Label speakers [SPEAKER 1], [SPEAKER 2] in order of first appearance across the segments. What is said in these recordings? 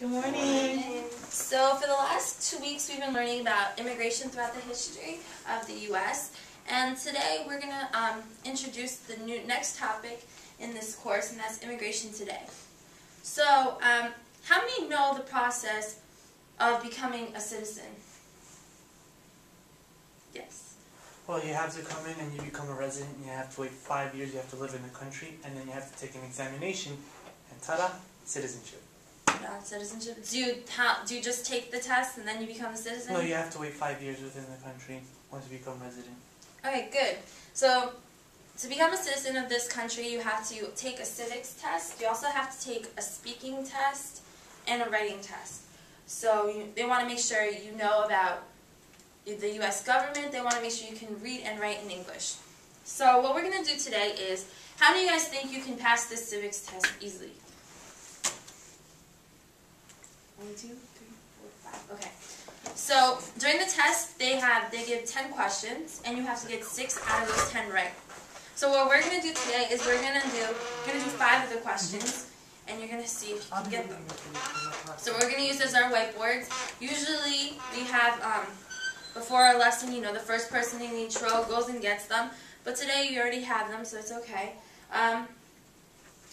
[SPEAKER 1] Good morning.
[SPEAKER 2] So for the last 2 weeks we've been learning about immigration throughout the history of the U.S. And today we're going to introduce the next topic in this course, and that's immigration today. So how many know the process of becoming a citizen? Yes.
[SPEAKER 1] Well, you have to come in and you become a resident. You have to wait 5 years. You have to live in the country, and then you have to take an examination, and ta-da, citizenship.
[SPEAKER 2] Citizenship. Do you just take the test and then you become a citizen?
[SPEAKER 1] No, you have to wait 5 years within the country once you become resident.
[SPEAKER 2] Okay, good. So to become a citizen of this country, you have to take a civics test. You also have to take a speaking test and a writing test. So they want to make sure you know about the U.S. government. They want to make sure you can read and write in English. So what we're going to do today is, how many of you guys think you can pass this civics test easily? 1, 2, 3, 4, 5. Okay. So during the test, they give 10 questions, and you have to get 6 out of those 10 right. So what we're going to do today is we're going to do 5 of the questions, and you're going to see if you can get them. So we're going to use as our whiteboards. Usually we have before our lesson, the first person in each row goes and gets them. But today you already have them, so it's okay.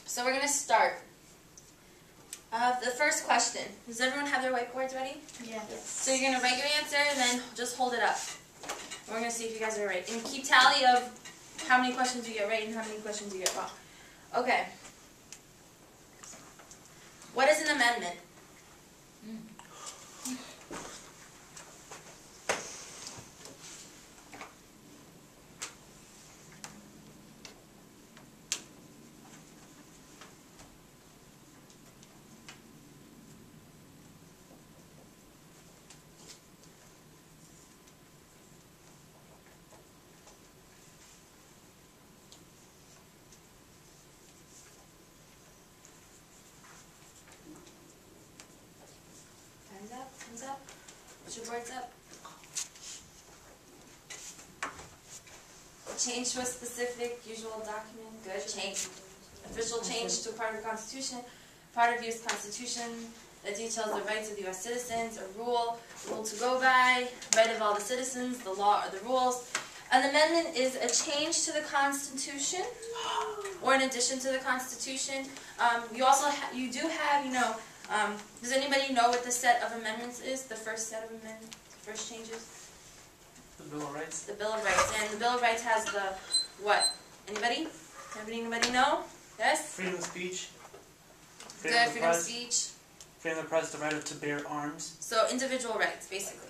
[SPEAKER 2] So we're going to start. The first question. Does everyone have their whiteboards ready?
[SPEAKER 3] Yes.
[SPEAKER 2] So you're going to write your answer and then just hold it up. We're going to see if you guys are right. And keep tally of how many questions you get right and how many questions you get wrong. Okay. What is an amendment? Thumbs up. Put your boards up. Change to a specific usual document. Good. Change. Official change to a part of the Constitution. Part of U.S. Constitution that details the rights of U.S. citizens. A rule to go by. Right of all the citizens. The law or the rules. An amendment is a change to the Constitution or an addition to the Constitution. You do have, does anybody know what the set of amendments is? The first set of amendments? The first changes?
[SPEAKER 1] The Bill of Rights?
[SPEAKER 2] The Bill of Rights. And the Bill of Rights has the what? Anybody? Anybody know? Yes?
[SPEAKER 1] Freedom of speech.
[SPEAKER 2] Good, freedom of speech.
[SPEAKER 1] Freedom of the press, the right to bear arms.
[SPEAKER 2] So individual rights, basically.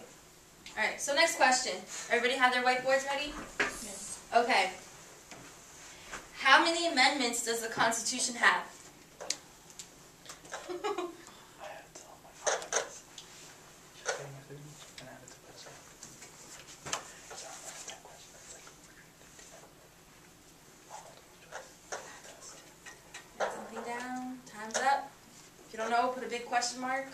[SPEAKER 2] Alright, so next question. Everybody have their whiteboards ready?
[SPEAKER 3] Yes.
[SPEAKER 2] Okay. How many amendments does the Constitution have? Write something down. Time's up. If you don't know, put a big question mark.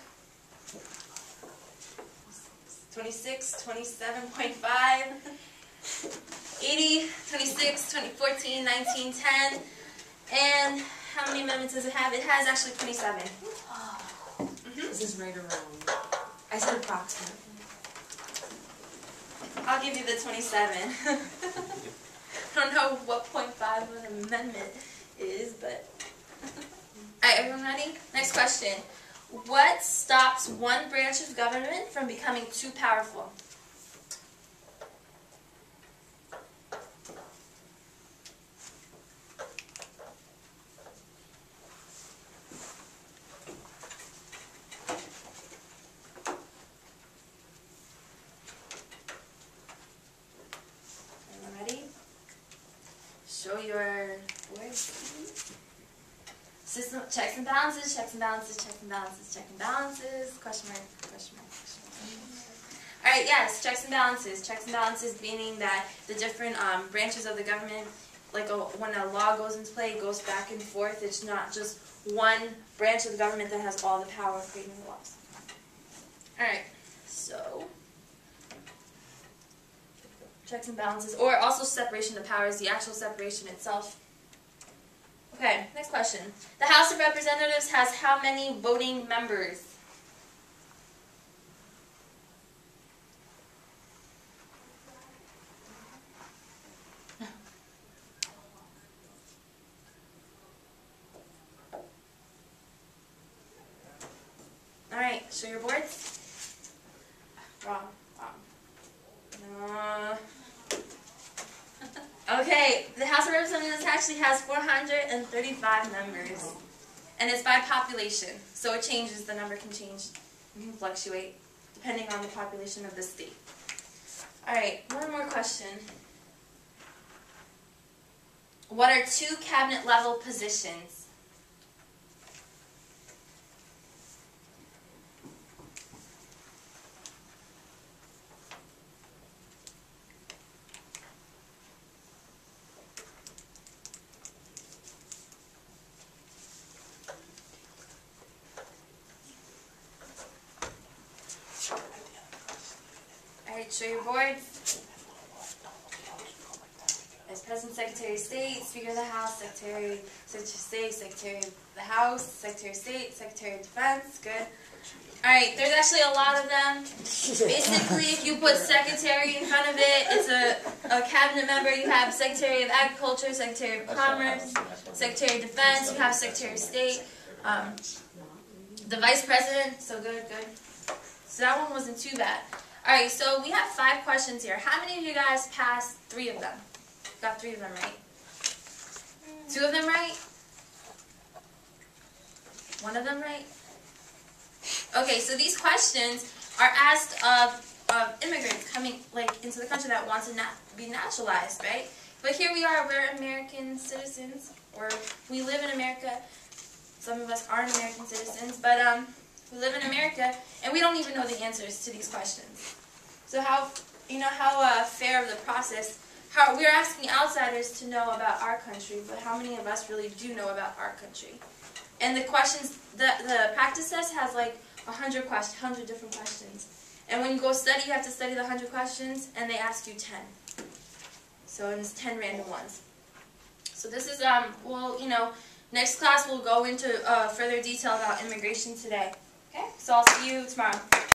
[SPEAKER 2] 26, 27.5, 80, 26, 2014, 19, 10. And how many amendments does it have? It has actually 27.
[SPEAKER 3] Oh, This is right or wrong? I said approximately.
[SPEAKER 2] I'll give you the 27. I don't know what 0.5 of an amendment is, but... Alright, everyone ready? Next question. What stops one branch of government from becoming too powerful? Everyone ready? Show your boards. System, checks and balances, checks and balances, checks and balances, checks and balances, question mark, question mark, question mark. Alright, yes, checks and balances. Checks and balances meaning that the different branches of the government, like when a law goes into play, it goes back and forth. It's not just one branch of the government that has all the power of creating the laws. Alright, so checks and balances, or also separation of powers, the actual separation itself. Okay, next question. The House of Representatives has how many voting members? Alright, show your boards. Wrong. No. Okay, the House of Representatives actually has 435 members. And it's by population. So it changes, the number can change, it can fluctuate, depending on the population of the state. Alright, one more question. What are 2 cabinet level positions? Alright, show your boards. Vice President, Secretary of State, Speaker of the House, Secretary of State, Secretary of the House, Secretary of State, Secretary of Defense. Good. Alright, there's actually a lot of them. Basically, if you put Secretary in front of it, it's a cabinet member. You have Secretary of Agriculture, Secretary of Commerce, Secretary of Defense, you have Secretary of State, the Vice President. So good. So that one wasn't too bad. Alright, so we have 5 questions here. How many of you guys passed 3 of them? Got 3 of them right. 2 of them right? 1 of them right? Okay, so these questions are asked of immigrants coming into the country that want to be naturalized, right? But here we are, we're American citizens, or we live in America. Some of us aren't American citizens, but we live in America, and we don't even know the answers to these questions. So how fair of the process? We're asking outsiders to know about our country, but how many of us really do know about our country? And the questions, the practice test has like 100 different questions. And when you go study, you have to study the 100 questions, and they ask you 10. So it's 10 random ones. So this is, next class we'll go into further detail about immigration today. Okay, so I'll see you tomorrow.